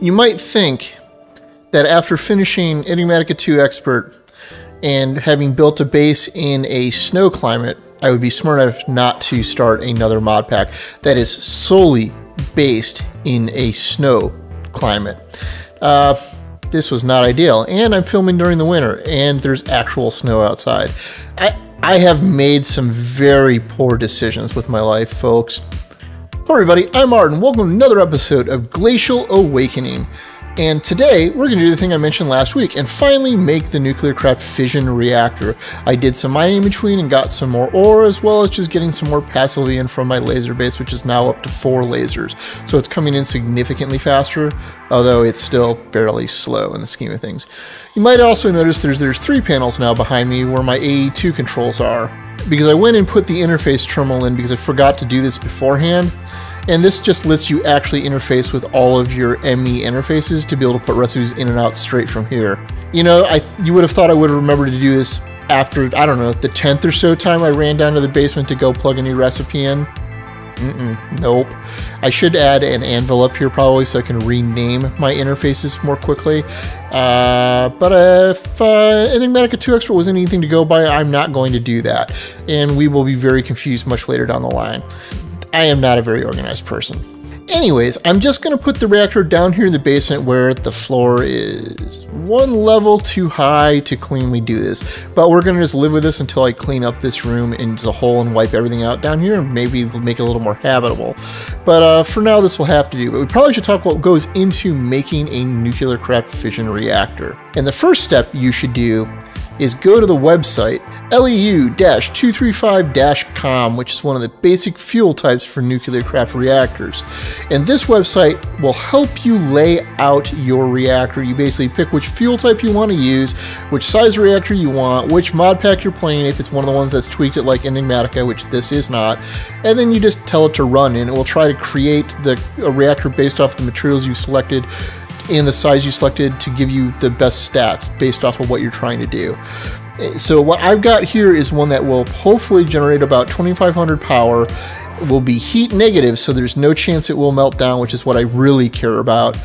You might think that after finishing Enigmatica 2 Expert and having built a base in a snow climate, I would be smart enough not to start another mod pack that is solely based in a snow climate. This was not ideal, and I'm filming during the winter, and there's actual snow outside. I have made some very poor decisions with my life, folks. Hello everybody, I'm Martin. Welcome to another episode of Glacial Awakening. And today, we're going to do the thing I mentioned last week and finally make the Nuclearcraft Fission Reactor. I did some mining in between and got some more ore, as well as just getting some more passively in from my laser base, which is now up to 4 lasers. So it's coming in significantly faster, although it's still fairly slow in the scheme of things. You might also notice there's 3 panels now behind me where my AE2 controls are, because I went and put the interface terminal in because I forgot to do this beforehand. And this just lets you actually interface with all of your ME interfaces to be able to put recipes in and out straight from here. You know, you would have thought I would have remembered to do this after, I don't know, the 10th or so time I ran down to the basement to go plug a new recipe in. Nope. I should add an anvil up here probably so I can rename my interfaces more quickly. But if Enigmatica 2 Expert was anything to go by, I'm not going to do that. And we will be very confused much later down the line. I am not a very organized person. Anyways, I'm just going to put the reactor down here in the basement where the floor is 1 level too high to cleanly do this. But we're going to just live with this until I clean up this room as a whole and wipe everything out down here and maybe make it a little more habitable. But for now, this will have to do. But we probably should talk about what goes into making a Nuclearcraft Fission Reactor. And the first step you should do is go to the website leu-235-com, which is one of the basic fuel types for Nuclearcraft reactors. And this website will help you lay out your reactor. You basically pick which fuel type you want to use, which size reactor you want, which mod pack you're playing, if it's one of the ones that's tweaked it like Enigmatica, which this is not, and then you just tell it to run, and it will try to create a reactor based off the materials you selected and the size you selected to give you the best stats based off of what you're trying to do. So what I've got here is one that will hopefully generate about 2500 power, will be heat negative, so there's no chance it will melt down, which is what I really care about,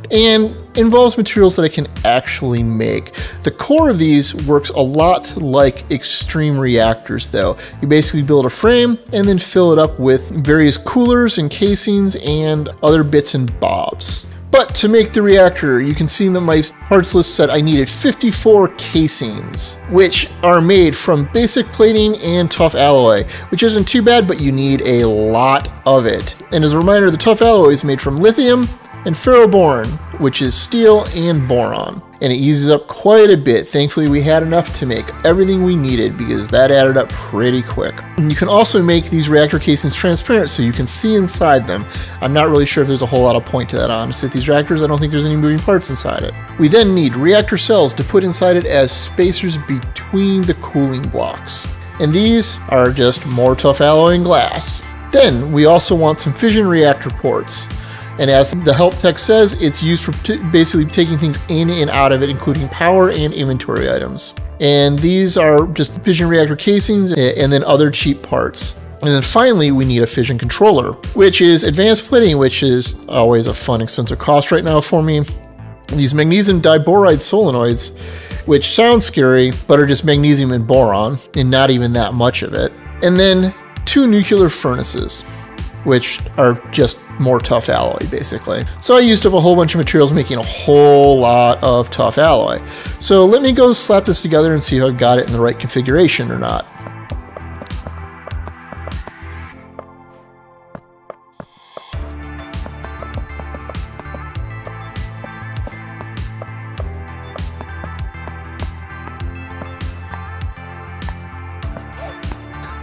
and involves materials that I can actually make. The core of these works a lot like extreme reactors though. You basically build a frame and then fill it up with various coolers and casings and other bits and bobs. But to make the reactor, you can see that my parts list said I needed 54 casings, which are made from basic plating and tough alloy, which isn't too bad, but you need a lot of it. And as a reminder, the tough alloy is made from lithium and ferroboron, which is steel and boron. And it uses up quite a bit. Thankfully, we had enough to make everything we needed because that added up pretty quick. And you can also make these reactor casings transparent so you can see inside them. I'm not really sure if there's a whole lot of point to that, honestly. With these reactors, I don't think there's any moving parts inside it. We then need reactor cells to put inside it as spacers between the cooling blocks. And these are just more tough alloy and glass. Then we also want some fission reactor ports. And as the help text says, it's used for basically taking things in and out of it, including power and inventory items. And these are just fission reactor casings and then other cheap parts. And then finally, we need a fission controller, which is advanced plating, which is always a fun, expensive cost right now for me. These magnesium diboride solenoids, which sound scary, but are just magnesium and boron, and not even that much of it. And then 2 nuclear furnaces, which are just more tough alloy, basically. So I used up a whole bunch of materials making a whole lot of tough alloy. So let me go slap this together and see if I've got it in the right configuration or not.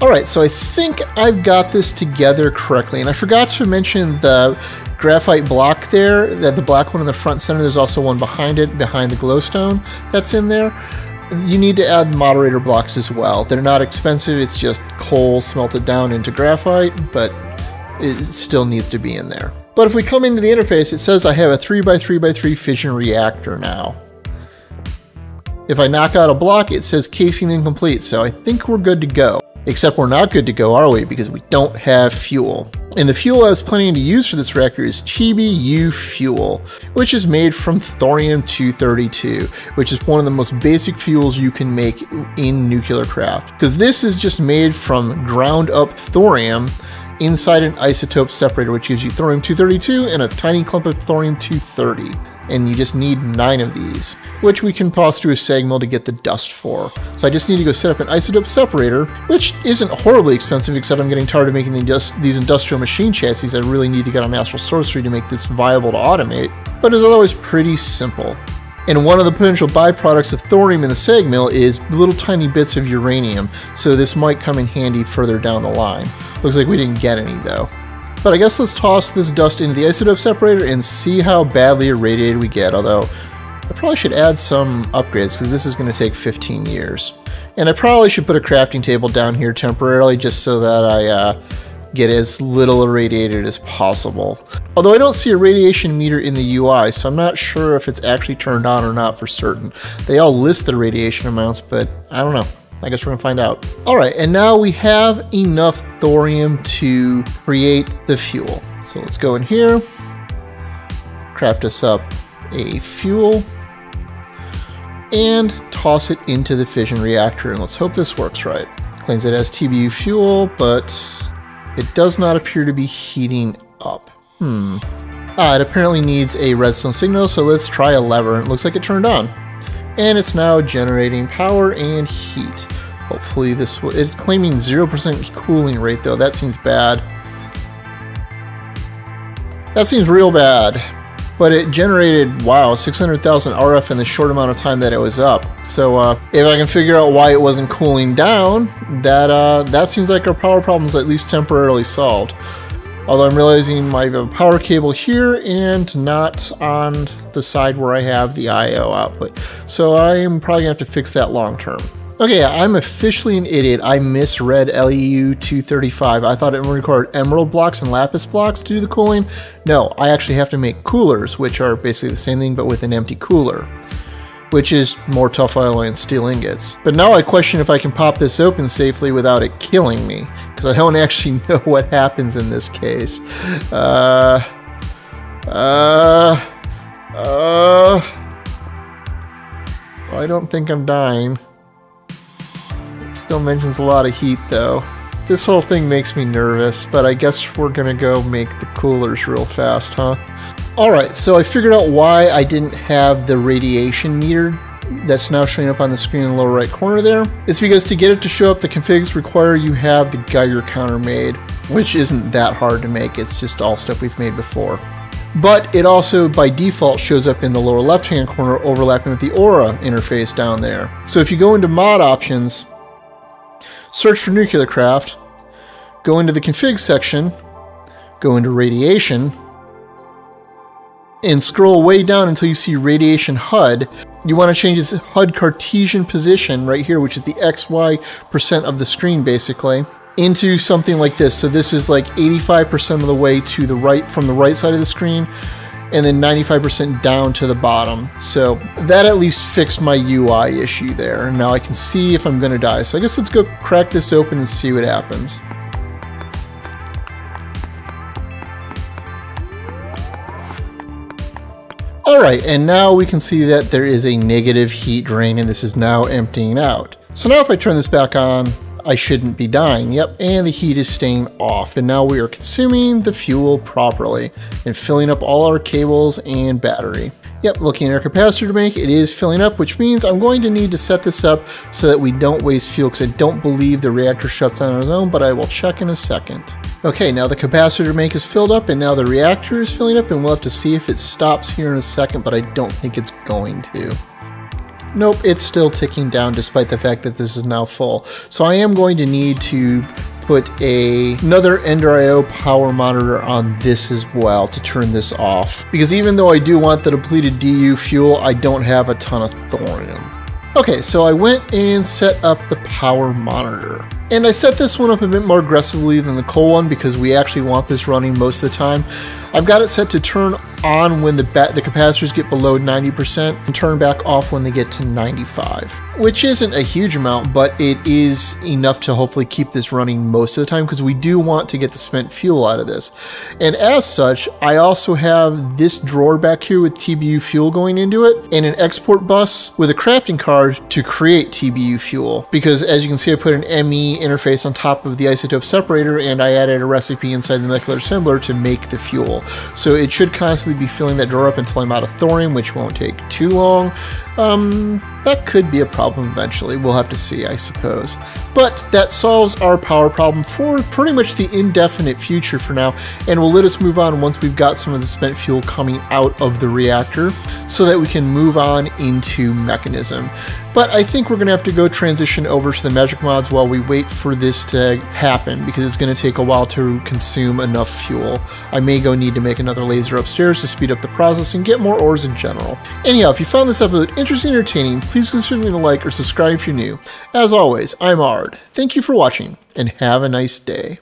Alright, so I think I've got this together correctly, and I forgot to mention the graphite block there, the black one in the front center. There's also one behind it, behind the glowstone that's in there. You need to add moderator blocks as well. They're not expensive, it's just coal smelted down into graphite, but it still needs to be in there. But if we come into the interface, it says I have a 3x3x3 fission reactor now. If I knock out a block, it says casing incomplete, so I think we're good to go. Except we're not good to go, are we? Because we don't have fuel. And the fuel I was planning to use for this reactor is TBU fuel, which is made from thorium-232, which is one of the most basic fuels you can make in Nuclearcraft. Because this is just made from ground up thorium inside an isotope separator, which gives you thorium-232 and a tiny clump of thorium-230. And you just need 9 of these, which we can toss through a sag mill to get the dust for. So I just need to go set up an isotope separator, which isn't horribly expensive, except I'm getting tired of making these industrial machine chassis. I really need to get on Astral Sorcery to make this viable to automate, but it's otherwise pretty simple. And one of the potential byproducts of thorium in the sag mill is little tiny bits of uranium, so this might come in handy further down the line. Looks like we didn't get any though. But I guess let's toss this dust into the isotope separator and see how badly irradiated we get, although I probably should add some upgrades because this is going to take 15 years. And I probably should put a crafting table down here temporarily just so that I get as little irradiated as possible. Although I don't see a radiation meter in the UI, so I'm not sure if it's actually turned on or not for certain. They all list the radiation amounts, but I don't know. I guess we're gonna find out. All right, and now we have enough thorium to create the fuel. So let's go in here, craft us up a fuel, and toss it into the fission reactor, and let's hope this works right. Claims it has TBU fuel, but it does not appear to be heating up. It apparently needs a redstone signal, so let's try a lever, and it looks like it turned on. And it's now generating power and heat. Hopefully this will, it's claiming 0% cooling rate though. That seems bad. That seems real bad. But it generated, wow, 600,000 RF in the short amount of time that it was up. So if I can figure out why it wasn't cooling down, that seems like our power problem is at least temporarily solved. Although I'm realizing I have a power cable here and not on the side where I have the I/O output. So I am probably going to have to fix that long term. Okay, I'm officially an idiot. I misread LEU-235. I thought it required emerald blocks and lapis blocks to do the cooling. No, I actually have to make coolers, which are basically the same thing but with an empty cooler, which is more tough alloy and steel ingots. But now I question if I can pop this open safely without it killing me, because I don't actually know what happens in this case. Well, I don't think I'm dying. It still mentions a lot of heat though. This whole thing makes me nervous, but I guess we're gonna go make the coolers real fast, huh? Alright, so I figured out why I didn't have the radiation meter that's now showing up on the screen in the lower right corner there. It's because to get it to show up, the configs require you have the Geiger counter made, which isn't that hard to make. It's just all stuff we've made before. But it also, by default, shows up in the lower left-hand corner overlapping with the Aura interface down there. So if you go into Mod Options, search for Nuclearcraft, go into the Config section, go into Radiation, and scroll way down until you see Radiation HUD. You want to change its HUD Cartesian position right here, which is the XY% of the screen basically, into something like this. So this is like 85% of the way to the right, from the right side of the screen, and then 95% down to the bottom. So that at least fixed my UI issue there. And now I can see if I'm gonna die. So I guess let's go crack this open and see what happens. Alright, and now we can see that there is a negative heat drain and this is now emptying out. So now if I turn this back on, I shouldn't be dying. Yep, and the heat is staying off, and now we are consuming the fuel properly and filling up all our cables and battery. Yep, looking at our capacitor bank, it is filling up, which means I'm going to need to set this up so that we don't waste fuel, because I don't believe the reactor shuts down on its own, but I will check in a second. Okay, now the capacitor bank is filled up, and now the reactor is filling up, and we'll have to see if it stops here in a second, but I don't think it's going to. Nope, it's still ticking down despite the fact that this is now full. So I am going to need to put another Ender IO power monitor on this as well to turn this off. Because even though I do want the depleted DU fuel, I don't have a ton of thorium. Okay, so I went and set up the power monitor. And I set this one up a bit more aggressively than the coal one because we actually want this running most of the time. I've got it set to turn on when the capacitors get below 90% and turn back off when they get to 95, which isn't a huge amount, but it is enough to hopefully keep this running most of the time, because we do want to get the spent fuel out of this. And as such, I also have this drawer back here with TBU fuel going into it, and an export bus with a crafting card to create TBU fuel, because as you can see, I put an ME interface on top of the isotope separator, and I added a recipe inside the molecular assembler to make the fuel. So it should constantly be filling that drawer up until I'm out of thorium, which won't take too long. That could be a problem eventually. We'll have to see, I suppose. But that solves our power problem for pretty much the indefinite future for now, and will let us move on once we've got some of the spent fuel coming out of the reactor, so that we can move on into mechanism. But I think we're going to have to go transition over to the magic mods while we wait for this to happen, because it's going to take a while to consume enough fuel. I may go need to make another laser upstairs to speed up the process and get more ores in general. anyhow, if you found this episode interesting and entertaining, please consider leaving a like or subscribe if you're new. As always, I'm Ard. Thank you for watching, and have a nice day.